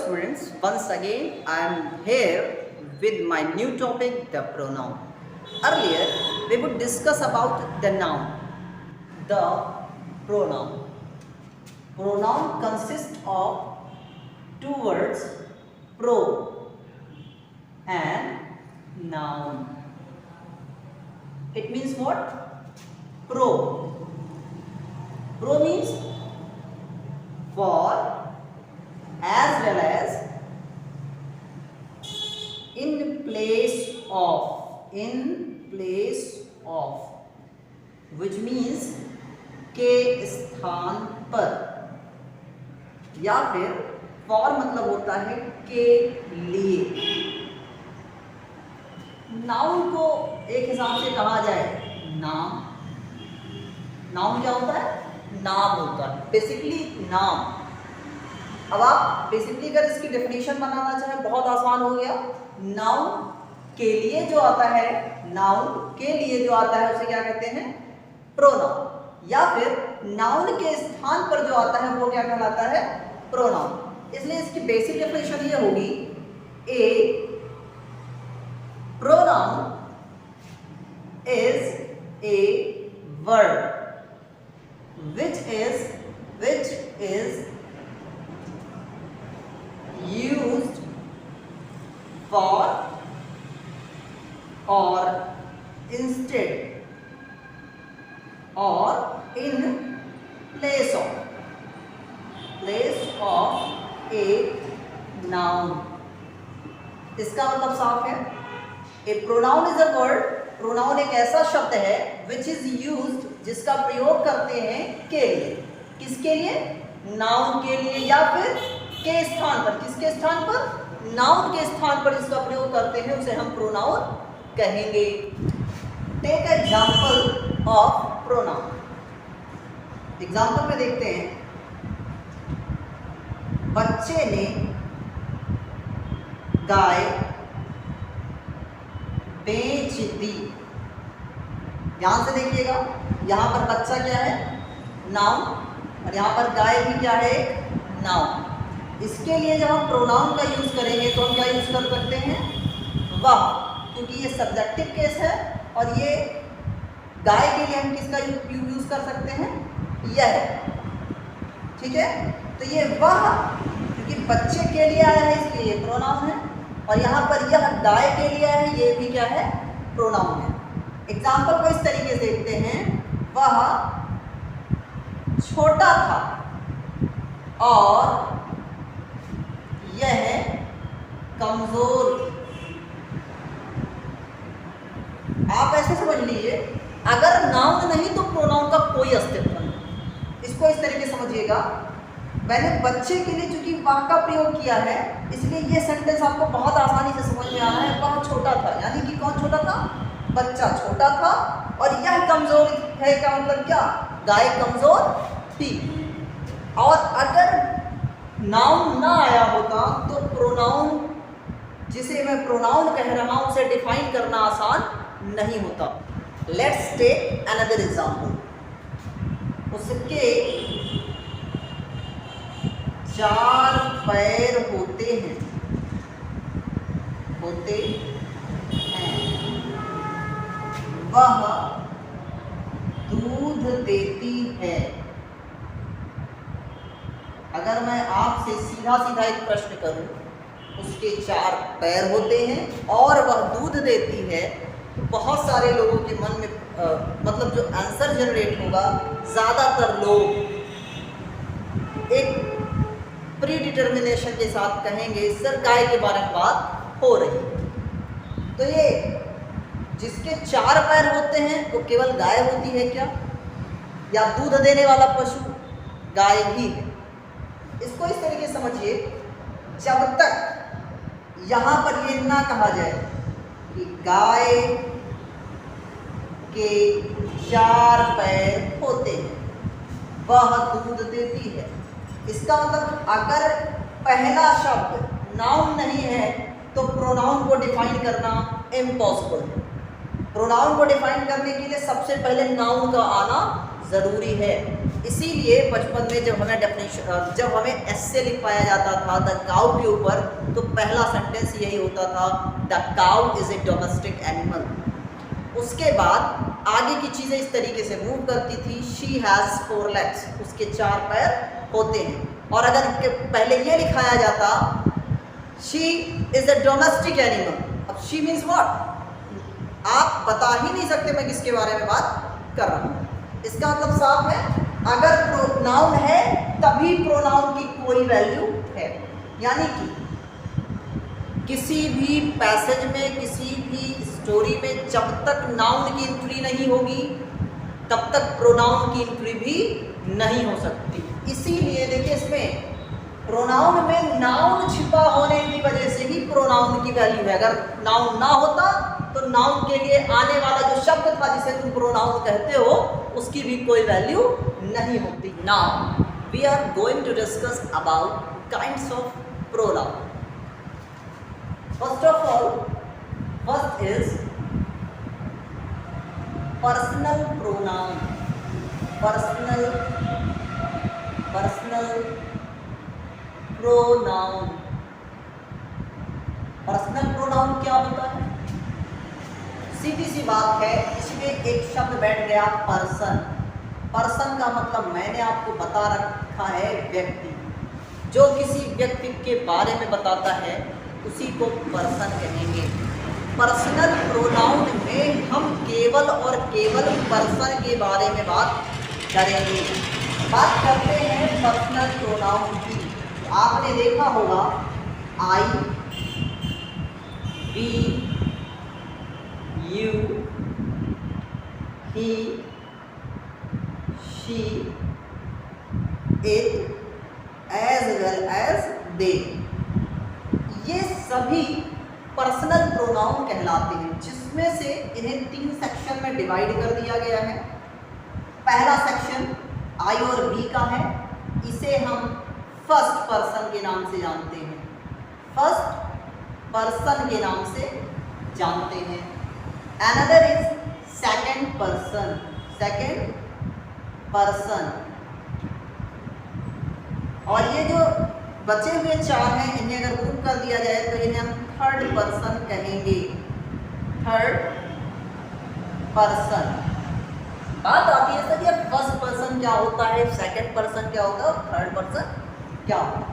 students, once again I am here with my new topic, the pronoun. Earlier we would discuss about the noun. The pronoun. Pronoun consists of two words, pro and noun. It means what? Pro. Pro means for, as well as in place of, which means के स्थान पर, या फिर for मतलब होता है के लिए। नाउन को एक हिसाब से कहा जाए नाम। नाउन क्या होता है? नाम होता है, बेसिकली नाम। अब आप बेसिकली अगर इसकी डेफिनेशन बनाना चाहें, बहुत आसान हो गया। नाउन के लिए जो आता है, नाउन के लिए जो आता है उसे क्या कहते हैं? प्रोनाउन। या फिर नाउन के स्थान पर जो आता है वो क्या कहलाता है? प्रोनाउन। इसलिए इसकी बेसिक डेफिनेशन ये होगी, a pronoun is a word which is used for or instead or in place of a noun। इसका मतलब साफ है, a pronoun is a word. Pronoun एक ऐसा शब्द है विच इज यूज्ड, जिसका प्रयोग करते हैं के लिए। किसके लिए? नाउन के लिए, या फिर के स्थान पर। किसके स्थान पर? नाउन के स्थान पर इसका प्रयोग करते हैं, उसे हम प्रोनाउन कहेंगे। Take example of pronoun. Example में देखते हैं, बच्चे ने गाय बेच दी। ध्यान से देखिएगा, यहाँ पर बच्चा क्या है? नाउन, और यहाँ पर गाय भी क्या है? नाउन। इसके लिए जब हम प्रोनाउन का यूज करेंगे तो हम क्या यूज कर सकते हैं? वह, क्योंकि ये सब्जेक्टिव केस है। और ये गाय के लिए हम किसका यूज कर सकते हैं? यह। ठीक है, तो ये वह क्योंकि बच्चे के लिए आया है इसलिए ये प्रोनाउन है, और यहाँ पर यह गाय के लिए है, ये भी क्या है? प्रोनाउन है। एग्जाम्पल को इस तरीके से देखते हैं, वह छोटा था और यह कमजोर। आप ऐसे समझ लीजिए, अगर नाउन नहीं तो प्रोनाउन का कोई अस्तित्व नहीं। इसको इस तरीके समझिएगा, मैंने बच्चे के लिए चूंकि वह का प्रयोग किया है, इसलिए ये सेंटेंस आपको बहुत आसानी से समझ में आ रहा है। वह छोटा था, यानी कि कौन छोटा था? बच्चा छोटा था, और यह कमजोर है का मतलब क्या? गाय कमजोर थी। और अगर नाउन ना आया होता तो प्रोनाउन, जिसे मैं प्रोनाउन कह रहा हूं, उसे डिफाइन करना आसान नहीं होता। Let's take another example. उसके 4 पैर होते हैं। वह दूध देती है। अगर मैं आपसे सीधा सीधा एक प्रश्न करूं, उसके 4 पैर होते हैं और वह दूध देती है, तो बहुत सारे लोगों के मन में मतलब जो आंसर जनरेट होगा, ज़्यादातर लोग एक प्री डिटर्मिनेशन के साथ कहेंगे सर गाय के बारे में बात हो रही है। तो ये जिसके 4 पैर होते हैं वो केवल गाय होती है क्या? या दूध देने वाला पशु गाय भी है? इसको इस तरीके समझिए, जब तक यहाँ पर ये ना कहा जाए कि गाय के 4 पैर होते हैं, वह दूध देती है। इसका मतलब अगर पहला शब्द नाउन नहीं है तो प्रोनाउन को डिफाइन करना इम्पॉसिबल है। प्रोनाउन को डिफाइन करने के लिए सबसे पहले नाउन का आना ज़रूरी है। इसीलिए बचपन में जब हमें ऐसे लिखवाया जाता था द काउ के ऊपर, तो पहला सेंटेंस यही होता था, the cow is a domestic animal. उसके बाद आगे की चीज़ें इस तरीके से मूव करती थी, शी हैज़ 4 legs, उसके 4 पैर होते हैं। और अगर पहले ये लिखाया जाता she is a domestic animal, अब शी मीन्स व्हाट, आप बता ही नहीं सकते मैं किसके बारे में बात कर रहा हूँ। इसका मतलब साफ है, अगर प्रोनाउन है तभी प्रोनाउन की कोई वैल्यू है। यानी कि किसी भी पैसेज में, किसी भी स्टोरी में जब तक नाउन की एंट्री नहीं होगी तब तक प्रोनाउन की एंट्री भी नहीं हो सकती। इसीलिए देखिए इसमें प्रोनाउन में नाउन छिपा होने की वजह से ही प्रोनाउन की वैल्यू है। अगर नाउन ना होता तो नाउन के लिए आने वाला जो शब्द था जिसे तुम प्रोनाउन कहते हो उसकी भी कोई वैल्यू नहीं होती। Now we are going to discuss about kinds of pronoun. First of all, first is personal pronoun. Personal pronoun. Personal pronoun क्या होता है? सीधी सी बात है, इसमें एक शब्द बैठ गया पर्सन। पर्सन का मतलब मैंने आपको बता रखा है व्यक्ति। जो किसी व्यक्ति के बारे में बताता है उसी को पर्सन कहेंगे। पर्सनल प्रोनाउन में हम केवल और केवल पर्सन के बारे में बात करेंगे। बात करते हैं पर्सनल प्रोनाउन की। आपने देखा होगा I, we, you, he, she, it, as well as they. ये सभी पर्सनल प्रोनाउन कहलाते हैं, जिसमें से इन्हें 3 सेक्शन में डिवाइड कर दिया गया है। पहला सेक्शन आई और वी का है, इसे हम फर्स्ट पर्सन के नाम से जानते हैं। फर्स्ट पर्सन के नाम से जानते हैं। Another is second person. Second person. और ये जो बचे हुए 4 हैं, इन्हें अगर ग्रुप कर दिया जाए तो इन्हें हम थर्ड पर्सन कहेंगे। Third person. बात आती है सर, ये फर्स्ट पर्सन क्या होता है, सेकंड पर्सन क्या होता है और थर्ड पर्सन क्या होता है?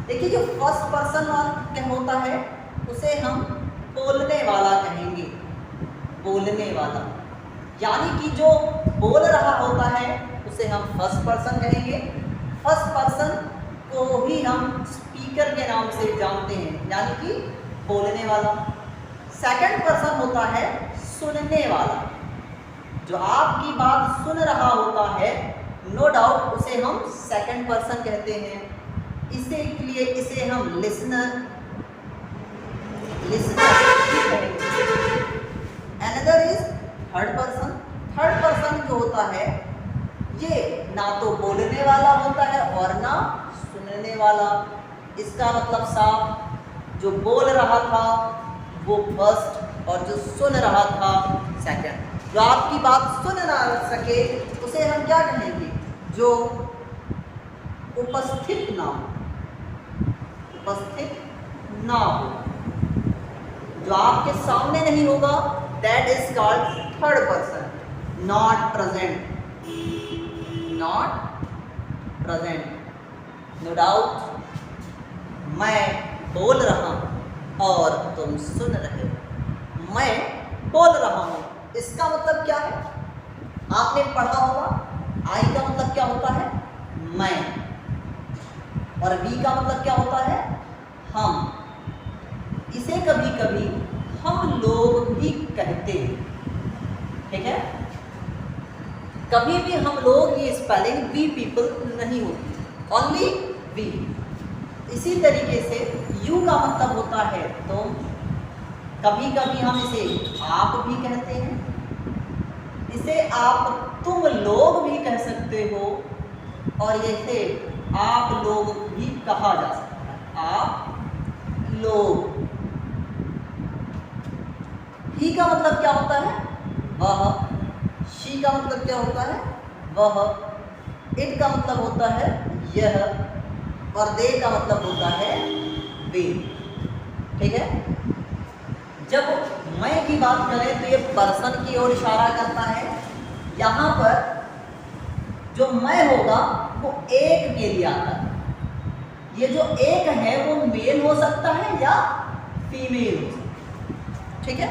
देखिए, जो फर्स्ट पर्सन क्या होता है उसे हम बोलने वाला कहेंगे। बोलने वाला, यानी कि जो बोल रहा होता है उसे हम फर्स्ट पर्सन कहेंगे। फर्स्ट पर्सन को ही हम स्पीकर के नाम से जानते हैं, यानी कि बोलने वाला। सेकंड पर्सन होता है सुनने वाला, जो आपकी बात सुन रहा होता है, नो डाउट उसे हम सेकंड पर्सन कहते हैं। इसे हम लिसनर कहेंगे। Another is third person. Third person जो होता है ये ना तो बोलने वाला होता है और ना सुनने वाला। इसका मतलब साफ, जो बोल रहा था वो फर्स्ट और जो सुन रहा था सेकंड। जो आपकी बात सुन ना सके उसे हम क्या कहेंगे? जो उपस्थित ना हो। उपस्थित ना हो, जो आपके सामने नहीं होगा, that is called third person. Not present. Not present. No doubt मैं बोल रहा हूं और तुम सुन रहे हो। मैं बोल रहा हूं, इसका मतलब क्या है? आपने पढ़ा होगा, आई का मतलब क्या होता है? मैं। और वी का मतलब क्या होता है? हम। इसे कभी कभी हम लोग भी कहते हैं, ठीक है? कभी भी हम लोग की स्पेलिंग वी पीपल नहीं होती, ओनली वी। इसी तरीके से यू का मतलब होता है तुम। कभी कभी हम इसे आप भी कहते हैं। इसे आप तुम लोग भी कह सकते हो और इसे आप लोग भी कहा जा सकता है। आप लोग। ही का मतलब क्या होता है? वह। शी का मतलब क्या होता है? वह, इट का मतलब होता है यह, और दे का मतलब होता है वे। ठीक है। जब मैं की बात करें तो ये पर्सन की ओर इशारा करता है। यहाँ पर जो मैं होगा वो एक के लिए आता है। ये जो एक है वो मेल हो सकता है या फीमेल हो सकता है। ठीक है।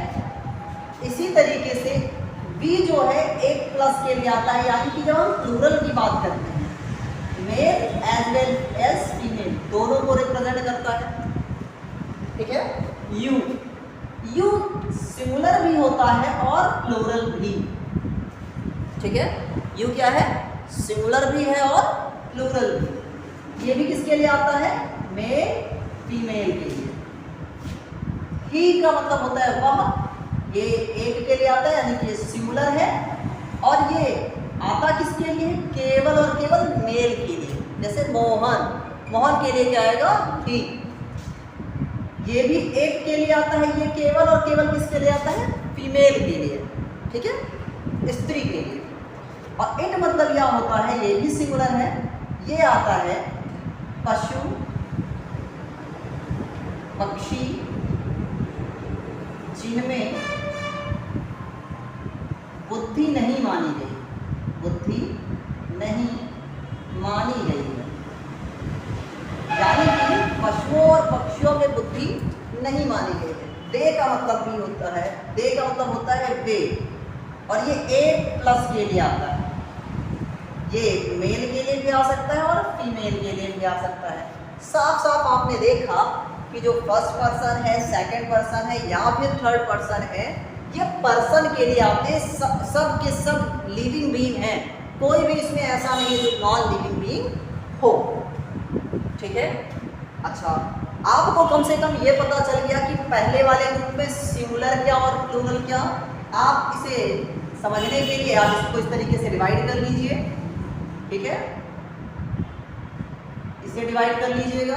इसी तरीके से वी जो है एक प्लस के लिए आता है, यानी कि जब हम प्लूरल की बात करते हैं, male as well as female दोनों को रिप्रेजेंट करता है। ठीक है। यू, यू सिंगुलर भी होता है और प्लूरल भी। ठीक है। यू क्या है? सिंगुलर भी है और प्लूरल भी। ये भी किसके लिए आता है? मेल फीमेल के लिए। ही का मतलब होता है वह, ये एक के लिए आता है यानी कि सिंगुलर है, और ये आता किसके लिए? केवल और केवल मेल के लिए। जैसे मोहन, मोहन के लिए क्या आएगा? ही। ये भी एक के लिए आता है, ये केवल और केवल किसके लिए आता है? फीमेल के लिए। ठीक है, स्त्री के लिए। और इट मतलब क्या होता है? ये भी सिंगुलर है, ये आता है पशु, पक्षी जिनमें बुद्धि नहीं मानी गई, बुद्धि नहीं मानी गई है, यानी कि पशुओं और पक्षियों में बुद्धि नहीं मानी गई है। दे का मतलब भी होता है, दे का मतलब होता है वे, और ये एक प्लस के लिए आता है। ये मेल के लिए भी आ सकता है और फीमेल के लिए भी आ सकता है। साफ साफ आपने देखा कि जो फर्स्ट पर्सन है, सेकंड पर्सन है या फिर थर्ड पर्सन है, ये पर्सन के लिए आते हैं। सब के सब लिविंग बीइंग हैं, कोई भी इसमें ऐसा नहीं है जो नॉन लिविंग बीइंग हो। ठीक है। अच्छा, आपको कम से कम ये पता चल गया कि पहले वाले ग्रुप में सिंगुलर क्या और प्लूरल क्या। आप इसे समझने के लिए आप इसको इस तरीके से डिवाइड कर लीजिए। ठीक है, इसे डिवाइड कर लीजिएगा।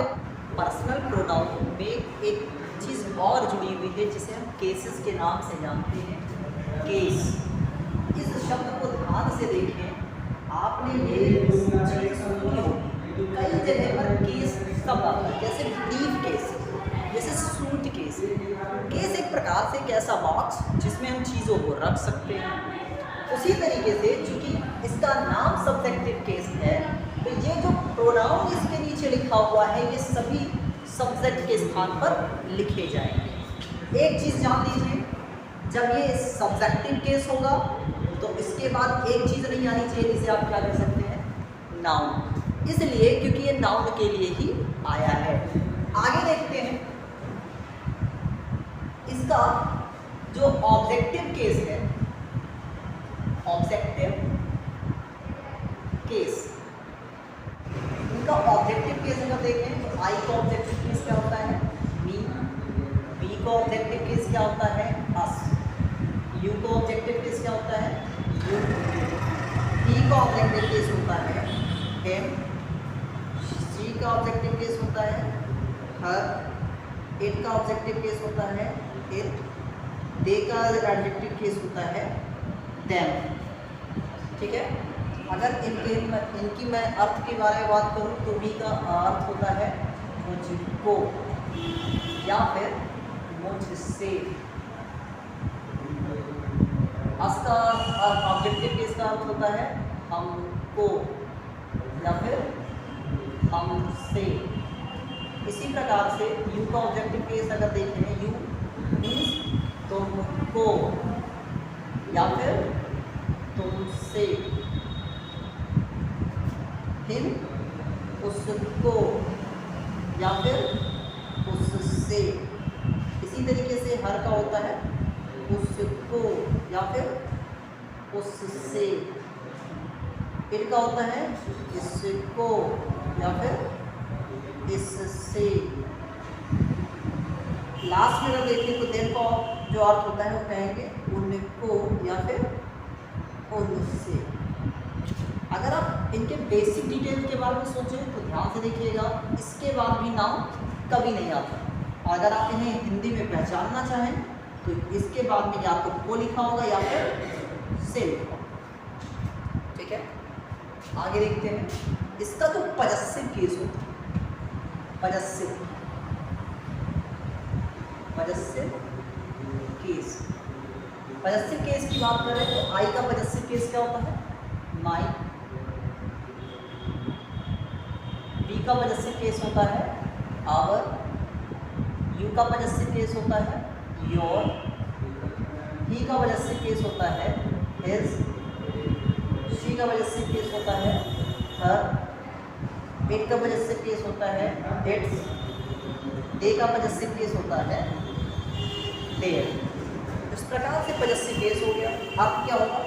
पर्सनल प्रोनाउन में एक चीज़ और जुड़ी हुई है जिसे हम केसेस के नाम से जानते हैं। केस, इस शब्द को ध्यान से देखें। आपने ये चीज़ सुनी होगी, कई जगह पर केस शब्द आता है, जैसे ब्रीफ केस, जैसे सूट केस। केस एक प्रकार से एक ऐसा बॉक्स जिसमें हम चीज़ों को रख सकते हैं। उसी तरीके से चूंकि इसका नाम सब्जेक्टिव केस है, तो ये जो प्रोनाउन इसके नीचे लिखा हुआ है ये सभी सब्जेक्ट के स्थान पर लिखे जाएंगे। एक चीज़ जान लीजिए, जब ये सब्जेक्टिव केस होगा तो इसके बाद एक चीज़ नहीं आनी चाहिए जिसे आप क्या कर सकते हैं? नाउन। इसलिए क्योंकि ये नाउन के लिए ही आया है। आगे देखते हैं, इसका जो ऑब्जेक्टिव केस है, ऑब्जेक्टिव केस, इनका ऑब्जेक्टिव केस अगर देखें तो आई का ऑब्जेक्टिव केस क्या होता है? मी। बी का ऑब्जेक्टिव केस क्या होता है? अस। यू का ऑब्जेक्टिव केस क्या होता है? यू। ई का ऑब्जेक्टिव केस होता है हिम। सी का ऑब्जेक्टिव केस होता है हर। इट का ऑब्जेक्टिव केस होता है इट। दे का एडजेक्टिव केस होता है देम। ठीक है। अगर इनकी मैं अर्थ के बारे में बात करूं तो बी का अर्थ होता है मुझको या फिर मुझसे। अस का ऑब्जेक्टिव केस का अर्थ होता है हमको या फिर हमसे। इसी प्रकार से यू का ऑब्जेक्टिव केस अगर देखें, यू मीन्स तुमको या फिर तुमसे। हिम उसको या फिर उससे। इसी तरीके से हर का होता है उसको या फिर उससे। इट का होता है इसको या फिर इससे। लास्ट में अगर देखें तो देन का जो अर्थ होता है वो कहेंगे उनको या फिर उनसे। अगर आप इनके बेसिक डिटेल के बारे में सोचें तो ध्यान से देखिएगा, इसके बाद भी नाउन कभी नहीं आता। और अगर आप इन्हें हिंदी में पहचानना चाहें तो इसके बाद में या तो को लिखा होगा या फिर से लिखा होगा। ठीक है। आगे देखते हैं, इसका जो पजेसिव केस होता है, पजेसिव केस की बात करें तो आई का पजेसिव केस क्या होता है? माई। बी का पजेसिव केस होता है आवर। यू का पजेसिव केस होता है योर। ही का पजेसिव केस होता है हिज। शी का पजेसिव केस होता है हर। इट का पजेसिव केस होता है इट्स। दे का पजेसिव केस होता है देयर। इस प्रकार से पजेसिव केस हो गया। अब क्या होगा?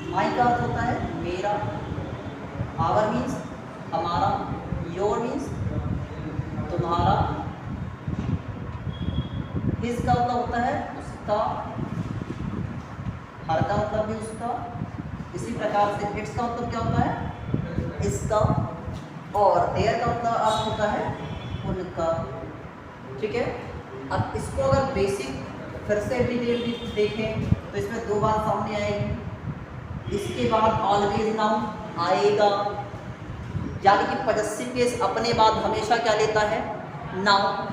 माई का अर्थ होता है मेरा, आवर मीन्स हमारा, योर मीन्स तुम्हारा, हिज का मतलब होता है उसका, हर का मतलब भी उसका। इसी प्रकार से इट्स का मतलब क्या होता है? इसका। और देयर का मतलब अर्थ होता है उनका। ठीक है। अब इसको अगर बेसिक फिर से डिटेल देखें तो इसमें दो बात सामने आएगी। इसके बाद ऑलवेज नाउन आएगा, यानी कि पजेसिव केस अपने बाद हमेशा क्या लेता है? नाउन।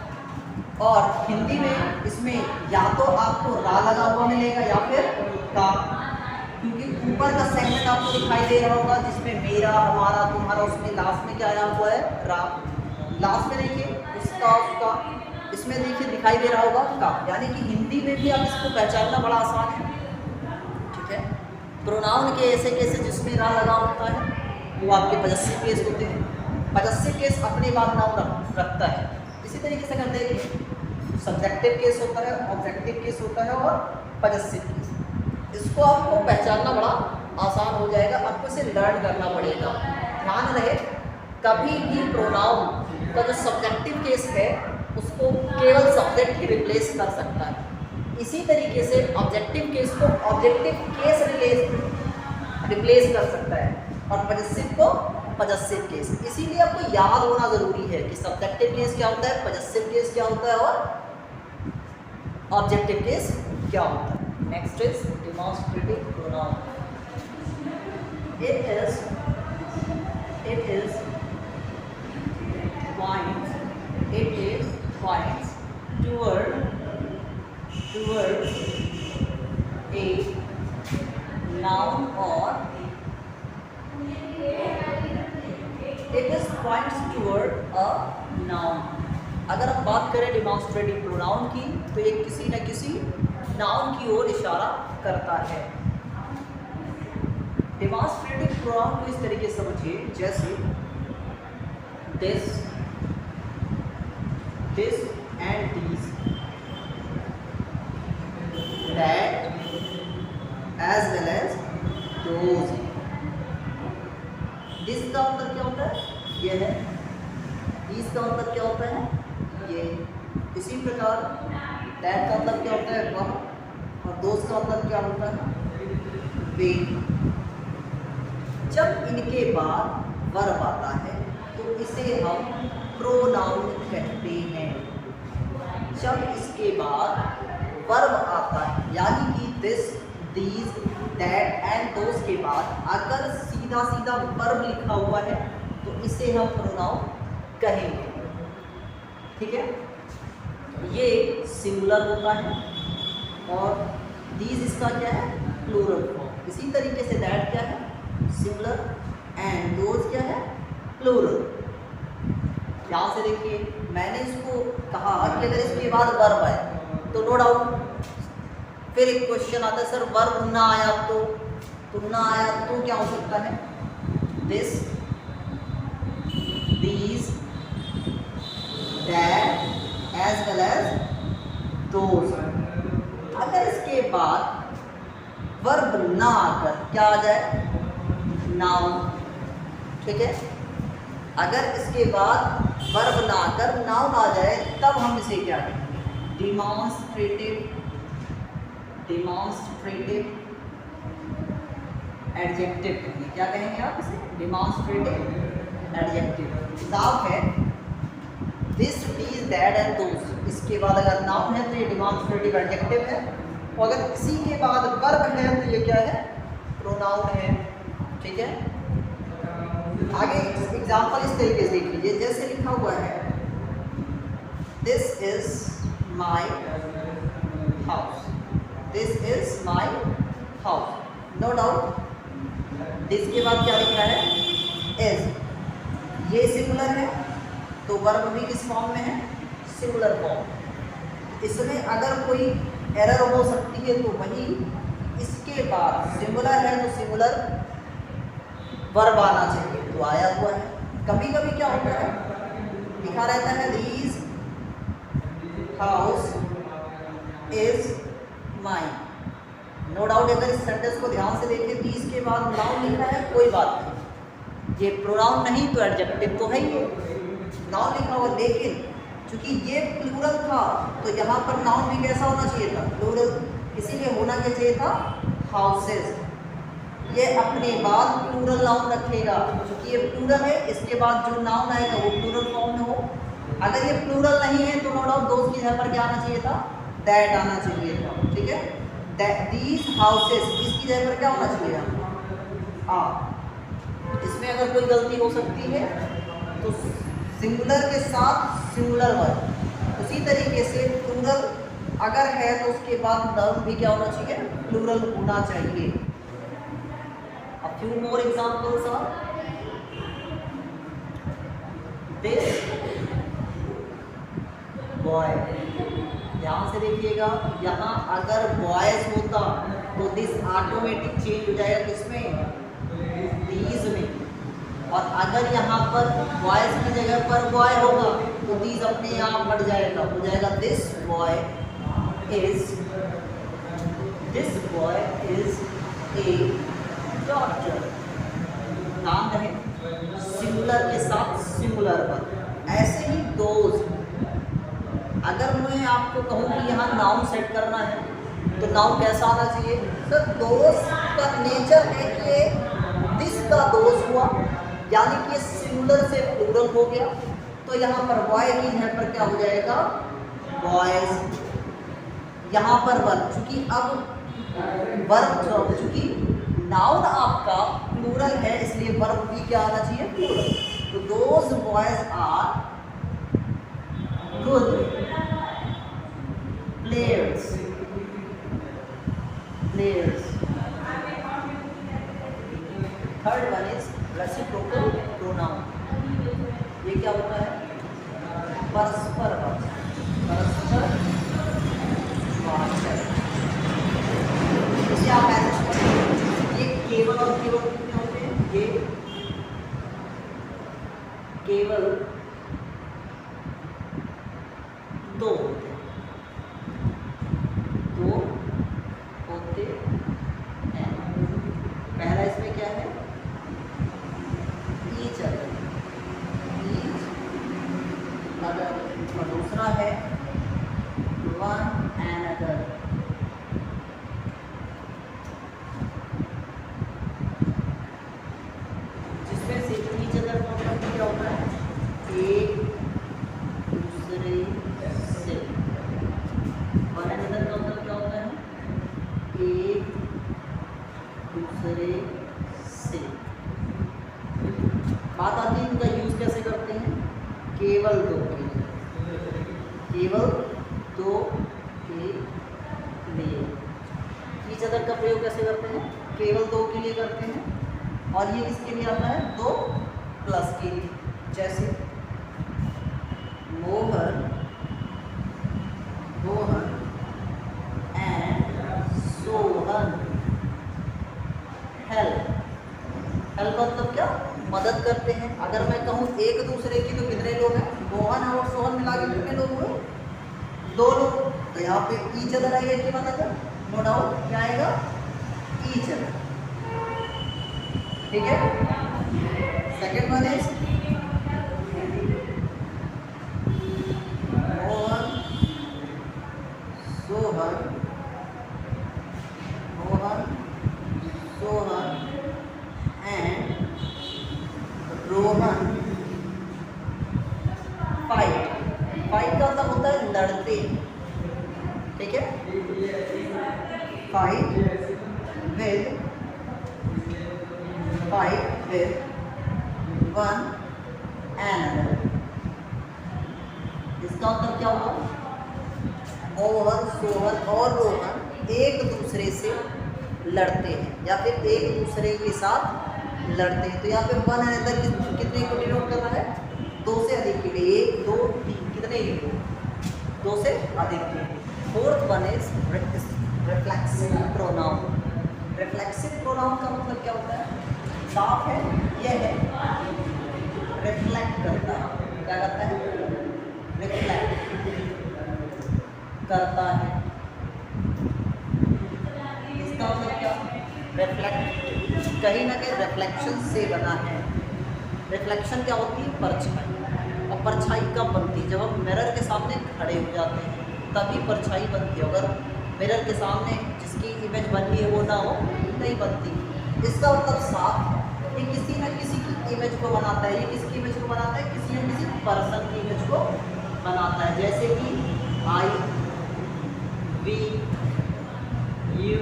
और हिंदी में इसमें या तो आपको रा लगा हुआ मिलेगा या फिर का, क्योंकि ऊपर का सेगमेंट आपको दिखाई दे रहा होगा जिसमें मेरा, हमारा, तुम्हारा, उसमें लास्ट में क्या आया हुआ है? रा। लास्ट में देखिए उसका, उसका, इसमें देखिए दिखाई दे रहा होगा का, यानी कि हिंदी में भी आप इसको पहचानना बड़ा आसान है। ठीक है। प्रोनाउन के ऐसे केसेस जिसमें रा लगा होता है वो आपके पजेसिव केस होते हैं। पजेसिव केस अपने बाद नाउन रखता है। इसी तरीके से अगर देखें सब्जेक्टिव केस होता है, ऑब्जेक्टिव केस होता है और पजेसिव केस। इसको आपको पहचानना बड़ा आसान हो जाएगा, आपको इसे लर्न करना पड़ेगा। ध्यान रहे कभी भी प्रोनाउन का जो सब्जेक्टिव केस है उसको केवल सब्जेक्ट ही रिप्लेस कर सकता है। इसी तरीके से ऑब्जेक्टिव केस को ऑब्जेक्टिव केस रिप्लेस कर सकता है और पजेसिव को पजेसिव केस। इसीलिए आपको याद होना जरूरी है कि सब्जेक्टिव केस क्या होता है, पजेसिव केस क्या होता है और ऑब्जेक्टिव केस क्या होता है। Next is demonstrative pronoun. It is points towards a noun or it is points toward a noun। अगर हम बात करें डेमोंस्ट्रेटिव प्रोनाउन की तो ये किसी न किसी नाउन की ओर इशारा करता है। डेमोंस्ट्रेटिव प्रोनाउन को इस तरीके से समझिए जैसे this and these, that as well as those। This का मतलब क्या होता है? ये है। these का मतलब क्या होता है? ये। इसी प्रकार that का मतलब क्या होता है? वह। और those का मतलब क्या होता है? वे। जब इनके बाद वर्ब आता है तो इसे हम प्रोनाउन कहते हैं। जब इसके बाद वर्ब आता है यानी कि this, these, that and those के बाद अगर सीधा सीधा वर्ब लिखा हुआ है तो इसे हम प्रोनाउन कहेंगे। ठीक है। ये सिंगुलर होता है और दीज इसका क्या है? Plural form. इसी तरीके से दैट क्या है? सिंगुलर एंड दोस क्या है? प्लूरल। यहाँ से देखिए मैंने इसको कहा कि अगर इसके बाद वर्ब आए तो नो डाउट फिर एक क्वेश्चन आता है, सर वर्ब ना आया तो ना आया तो क्या हो सकता है? This, these, that as well as those. अगर इसके बाद वर्ब ना आकर क्या आ जाए? नाउन। ठीक है। अगर इसके बाद वर्ब ना आकर नाउन आ जाए तब हम इसे क्या कहेंगे? डेमोंस्ट्रेटिव एडजेक्टिव कहेंगे। क्या कहेंगे आप इसे? Demonstrative adjective. साफ है this, these, that and those. इसके बाद अगर नाउन है तो ये डेमोंस्ट्रेटिव एडजेक्टिव है और अगर इसी के बाद वर्ब है तो ये क्या है? प्रोनाउन है। ठीक है। आगे एग्जाम्पल इस तरीके से देख लीजिए, जैसे लिखा हुआ है this is my house, this is my house, no doubt. This के बाद क्या लिखा है, इज। ये सिंगुलर है तो वर्ब भी किस फॉर्म में है, सिंगुलर फॉर्म। इसमें अगर कोई एरर हो सकती है तो वही इसके बाद सिंगुलर है तो सिंगुलर वर्ब आना चाहिए, तो आया हुआ है। कभी कभी क्या होता है, लिखा रहता है these house is mine, no doubt. अगर इस सेंटेंस को ध्यान से देखें, दीज के बाद नाउन लिखा है, कोई बात नहीं, ये प्रोनाउन नहीं तो एडजेक्टिव तो है ही, नाउन लिखा हुआ। लेकिन चूंकि ये प्लूरल था तो यहाँ पर नाउन भी कैसा होना चाहिए था, प्लूरल, इसीलिए होना क्या चाहिए था, हाउसेस। ये अपने बाद प्लूरल नाउन रखेगा, क्योंकि ये प्लूरल है, इसके बाद जो नाउन आएगा वो प्लूरल फॉर्म में हो। अगर ये प्लूरल नहीं है तो नो डाउट दोस्त की जगह पर क्या आना चाहिए था, दैट आना चाहिए था, ठीक है। दीज हाउसेस, इसकी जगह पर क्या होना चाहिए था, इसमें अगर कोई गलती हो सकती है तो सिंगुलर के साथ सिंगुलर वर्ब। उसी तरीके से प्लूरल अगर है तो उसके बाद नाउन भी क्या होना चाहिए, प्लूरल होना चाहिए। A few more examples are this boy, ध्यान से देखिएगा, यहाँ अगर बॉयज होता तो दिस ऑटोमेटिक चेंज हो जाएगा किसमें, दीज में। और अगर यहाँ पर बॉयज की जगह पर बॉय होगा तो दीज अपने आप हट जाएगा, हो जाएगा this boy is a doctor. नाम है सिंगुलर के साथ सिंगुलर वर्ब। ऐसे ही दोज, अगर मैं आपको कहूँ कि यहाँ नाउन सेट करना है तो नाउन कैसा आना चाहिए, तो दोस्त का नेचर है कि दिस का दोस्त हुआ, यानी कि सिंगुलर से प्लूरल हो गया, तो यहाँ पर बॉय की जगह पर क्या हो जाएगा, बॉयज। यहाँ पर वर्ब, चूंकि अब वर्ब चूंकि नाउन आपका प्लूरल है इसलिए वर्ब भी क्या आना चाहिए, प्लूरल। तो those boys are good players, third one is reciprocal pronoun. ये क्या होता है, परस्पर वाचक। इसे आप ऐसे समझिए, ये केवल और केवल कितने होते हैं, ये केवल दो होते हैं, दो होते हैं। पहला इसमें क्या है, ईच अदर, और दूसरा है वन एंड अदर। जिसमें से ईच अदर का मतलब क्या होता है, एक दूसरे से। वन एंड अदर का मतलब क्या होता है, एक दूसरे से। बात आती है इनका यूज कैसे करते हैं, केवल दो के लिए, केवल दो के लिए। ईच अदर का प्रयोग कैसे करते हैं, केवल दो के लिए करते हैं। और ये किसके लिए आता है, दो प्लस के लिए। जैसे Mohan and Sohan help. Help मतलब क्या, मदद करते हैं। अगर मैं कहूँ एक दूसरे की तो कितने लोग हैं, मोहन और सोहन मिला के कितने लोग हुए, दो लोग। तो यहाँ पे ईच अदर आएगा कि मतलब नो डाउट क्या आएगा, ईच अदर, ठीक है। Second one is Mohan Sohan and Rohan fight. Fight का मतलब होता है लड़ते, ठीक है। Fight with one another. इसका मतलब क्या होगा? मोहन, सोहन और रोहन एक दूसरे से लड़ते हैं या फिर एक दूसरे के साथ लड़ते हैं। तो यहाँ पे वन एनदर कितने को डिनोट करना है? दो से अधिक के लिए। एक, दो, तीन, कितने ही हो? दो से अधिक के लिए। Fourth one is reflexive pronoun. Reflexive pronoun का मतलब क्या होता है? साफ है, यह है रिफ्लेक्ट करता है। क्या करता है? रिफ्लेक्ट करता है। इसका मतलब क्या? रिफ्लेक्ट कहीं ना कहीं रिफ्लेक्शन से बना है। रिफ्लेक्शन क्या होती है? परछाई। और परछाई कब बनती है? जब हम मिरर के सामने खड़े हो जाते हैं तभी परछाई बनती है। अगर मिरर के सामने जिसकी इमेज बननी है वो ना हो, नहीं बनती। इसका मतलब साफ है कि किसी न किसी की इमेज को बनाता है। ये किसकी इमेज को बनाता है? किसी न किसी पर्सन की इमेज को बनाता है। जैसे कि I, we, you,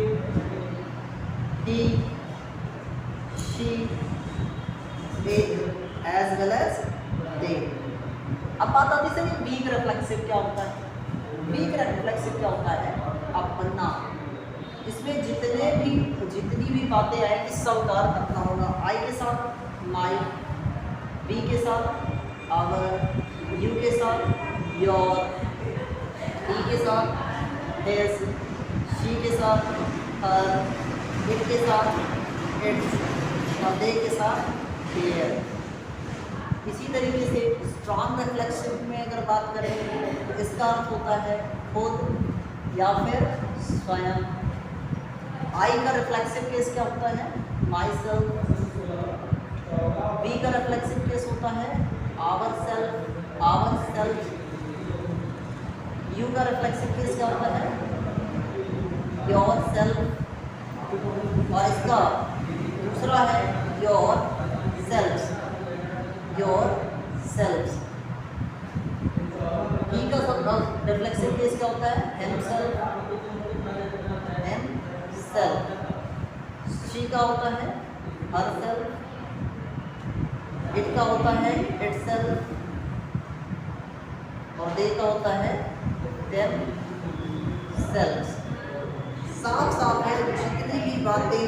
he, she, it as well as they. अब बात आती है वीक रिफ्लेक्सिव क्या होता है? वीक रिफ्लेक्सिव क्या होता है? अपना। इसमें जितनी भी बातें आएंगी सब उतार अपना होगा। आई के साथ माई, वी के साथ आवर, यू के साथ योर, ही के साथ हिज, शी के साथ हर, इट के साथ इट्स और दे के साथ देयर। इसी तरीके से स्ट्रॉन्ग रिफ्लेक्सिव में अगर बात करें तो इसका अर्थ होता है खुद या फिर स्वयं। आई का रिफ्लेक्सिव केस क्या होता है? Myself. बी का रिफ्लेक्सिव केस होता है ourself, ourself. You का रिफ्लेक्सिव केस क्या होता है? Yourself. और इसका दूसरा है yourself, yourself. He का रिफ्लेक्सिव केस क्या होता है? Himself, himself. शी का होता है हरसेल्फ। इट का होता है इटसेल्फ। और दे का होता है देमसेल्व्स। साफ साफ है जितनी भी बातें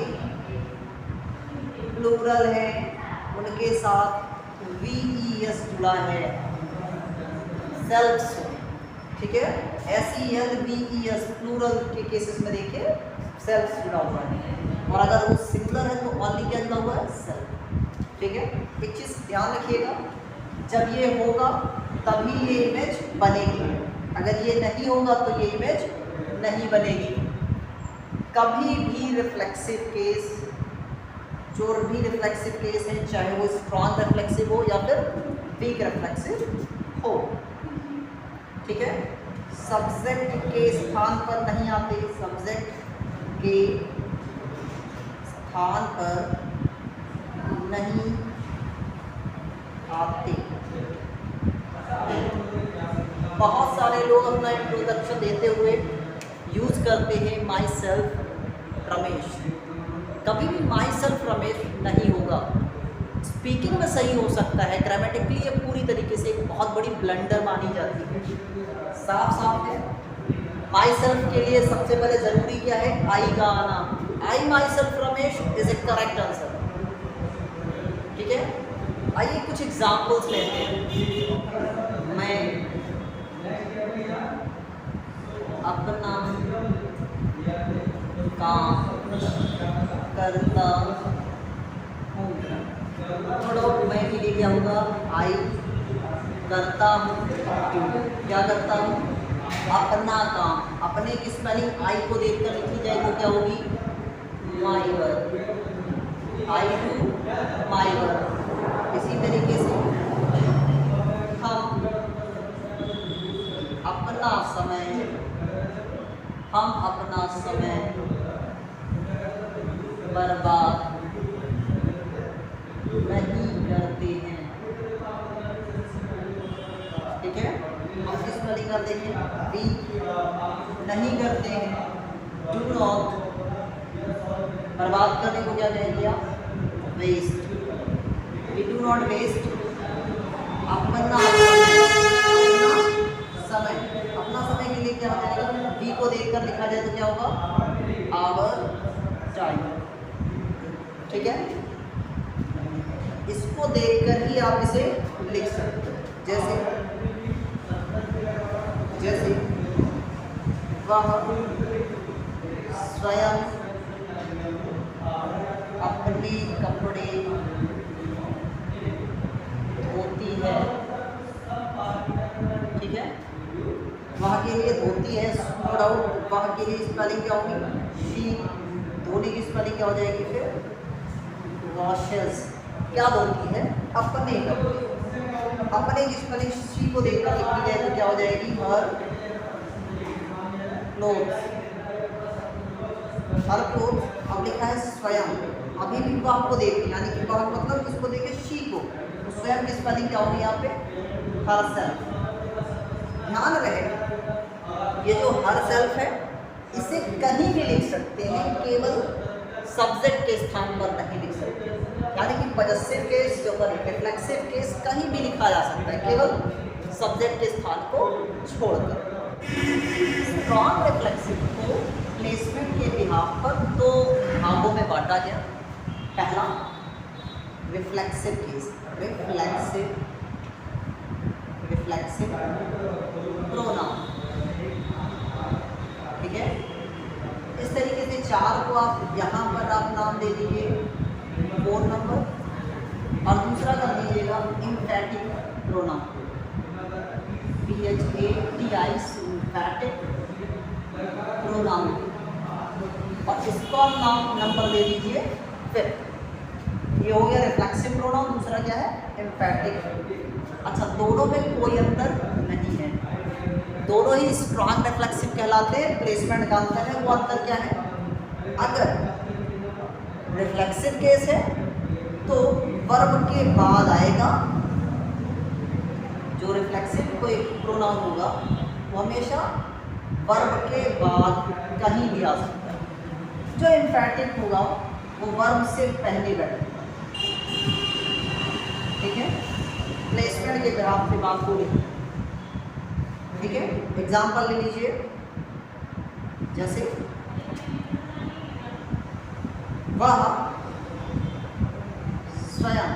प्लूरल हैं उनके साथ VES जुड़ा है। सेल्फ्स, ठीक है, SELVES प्लूरल के केसेस में देखिए सेल्फ्स जुड़ा हुआ है। और अगर वो सिंगुलर है तो ओनली क्या जुड़ा हुआ है? सेल्फ। ठीक है, एक चीज़ ध्यान रखिएगा, जब ये होगा तभी ये इमेज बनेगी। अगर ये नहीं होगा तो ये इमेज नहीं बनेगी। कभी भी रिफ्लेक्सिव केस, जो भी रिफ्लेक्सिव केस है, चाहे वो स्ट्रॉन्ग रिफ्लेक्सिव हो या फिर वीक रिफ्लेक्सिव हो, ठीक है, सब्जेक्ट के स्थान पर नहीं आते। सब्जेक्ट के स्थान पर नहीं आते। बहुत सारे लोग अपना इंट्रोडक्शन देते हुए यूज करते हैं माई सेल्फ रमेश। कभी भी माई सेल्फ रमेश नहीं होगा। स्पीकिंग में सही हो सकता है, ग्रामेटिकली ये पूरी तरीके से एक बहुत बड़ी ब्लंडर मानी जाती है। साफ साफ है, माई सेल्फ के लिए सबसे पहले ज़रूरी क्या है? आई का आना। I myself Ramesh is a correct answer. ठीक है, आइए कुछ एग्जाम्पल्स लेते हैं। मैं अपना काम करता हूँ। थोड़ा मैं भी ले लिया होगा। आई करता हूँ, क्या करता हूँ? अपना काम। अपने की स्पेलिंग आई को देखकर लिखी जाए तो क्या होगी? My work. I do my work. इसी तरीके से हम अपना समय, हम अपना समय बर्बाद नहीं करते हैं। ठीक है, हम किस स्पेलिंग कर देंगे? बी। नहीं करते हैं, डू नॉट। बर्बाद करने को क्या कहेंगे आप? Waste. We do not waste अपना समय। अपना समय के लिए क्या हो जाएगा, वी को देखकर लिखा जाए तो क्या होगा, आवर टाइम। ठीक है, इसको देखकर ही आप इसे लिख सकते हो। जैसे जैसे वह स्वयं अपने कपड़े धोती है। ठीक है, वहाँ के लिए धोती है, नो डाउट। वहाँ के लिए स्पेलिंग क्या होगी, शी। धोने की स्पेलिंग क्या हो जाएगी फिर, वॉशेस। क्या धोती है, अपने कपड़े। अपने की स्पेलिंग शी को देखकर लिखी जाए तो क्या हो जाएगी, हर क्लोथ्स। हर क्लोथ। अब लिखा है स्वयं, अभी भी वह को देख, यानी कि वह मतलब किसको देखे, शी को। तो स्वयं की स्पेलिंग क्या होगी यहाँ पे, हर सेल्फ। ध्यान रहे ये जो हर सेल्फ है इसे कहीं भी लिख सकते हैं, केवल सब्जेक्ट के स्थान पर नहीं लिख सकते। यानी कि पजेसिव केस जो रिफ्लेक्सिव केस कहीं भी लिखा जा सकता है, केवल सब्जेक्ट के स्थान को छोड़कर। स्ट्रॉन्ग रिफ्लेक्सिव को प्लेसमेंट के बिहाफ पर दो भागों में बांटा गया। पहला रिफ्लेक्सिव केस, रिफ्लेक्सिव प्रोनाउन। ठीक है, इस तरीके से चार को आप यहाँ पर आप नाम दे दीजिए 4 नंबर, और दूसरा कर दीजिएगा एम्फैटिक प्रोनाउन, PHATI एम्फैटिक प्रोनाउन, और इसको आप नाम नंबर दे दीजिए 5। ये हो गया रिफ्लेक्सिव प्रोनाउन, दूसरा क्या है, एम्फैटिक। अच्छा, दोनों में कोई अंतर नहीं है, दोनों ही स्ट्रॉन्ग रिफ्लेक्सिव कहलाते हैं। प्लेसमेंट का अंतर है, वो अंतर क्या है, अगर रिफ्लेक्सिव केस है तो वर्ब के बाद आएगा। जो रिफ्लेक्सिव कोई प्रोनाउन होगा वो हमेशा वर्ब के बाद कहीं भी आ सकता है। जो एम्फैटिक होगा वो वर्ब से पहले बैठेगा। ठीक है, प्लेसमेंट के ग्राफ पे बात को लिखिए। ठीक है, एग्जाम्पल ले लीजिए। जैसे वह स्वयं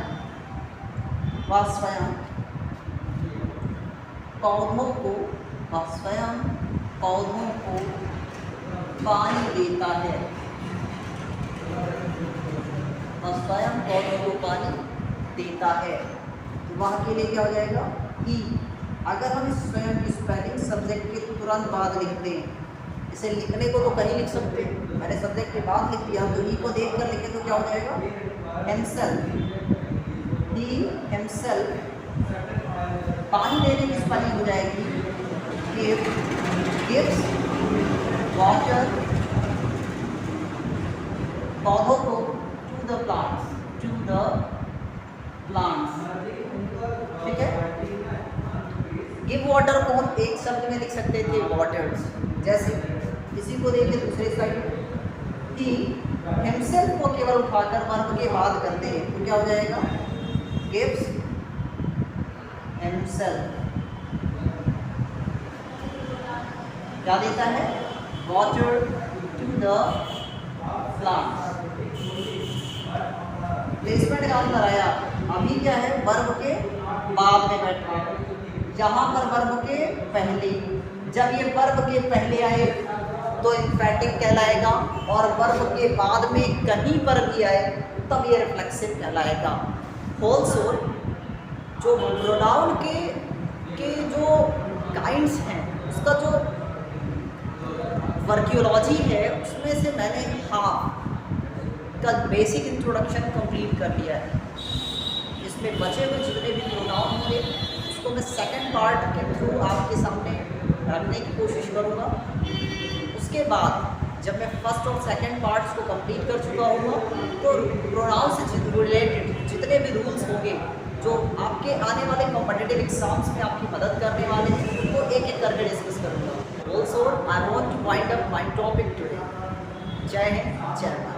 पौधों को पानी देता है। वह स्वयं पौधों को पानी देता है, तो वहाँ के लिए क्या हो जाएगा, ही। अगर हम स्वयं की स्पेलिंग सब्जेक्ट के तुरंत बाद लिखते हैं, इसे लिखने को तो कहीं लिख सकते हैं, मैंने सब्जेक्ट के बाद लिख दिया, तो ही को देख कर लिखे तो क्या हो जाएगा, हिमसेल्फ। He himself. पानी देने की स्पेलिंग हो जाएगी गिव्स वाटर पौधों को टू द प्लांट्स। ठीक है, गिव वाटर को हम एक शब्द में लिख सकते थे, वाटर्स। जैसे किसी को देखे दूसरे साइड, ही हिमसेल्फ को केवल उठाकर वर्ब के बाद करते हैं तो क्या हो जाएगा, गिव्स हिमसेल्फ। क्या देता है, water to the plants. Placement का अंतर आया। अभी क्या है, वर्ब के बाद में बैठा है, जहाँ पर वर्ब के पहले। जब ये वर्ब के पहले आए तो एम्फैटिक कहलाएगा, और वर्ब के बाद में कहीं पर भी आए तब ये रिफ्लेक्सिव कहलाएगा। ऑल्सो जो प्रोनाउन के जो काइंड्स हैं, उसका जो वर्कियोलॉजी है, उसमें से मैंने हाफ का बेसिक इंट्रोडक्शन कंप्लीट कर लिया है। इसमें बचे हुए जितने भी प्रोनाउन होंगे उसको मैं सेकंड पार्ट के थ्रू आपके सामने रखने की कोशिश करूँगा। उसके बाद जब मैं फर्स्ट और सेकंड पार्ट्स को कंप्लीट कर चुका हूँगा तो प्रोनाउन से रिलेटेड जितने भी रूल्स होंगे जो आपके आने वाले कॉम्पिटिटिव एग्जाम्स में आपकी मदद करने वाले हैं उनको एक एक करके डिस्कस करूँगा। Also I want to wind up my topic today. जय हिंद, जय भारत।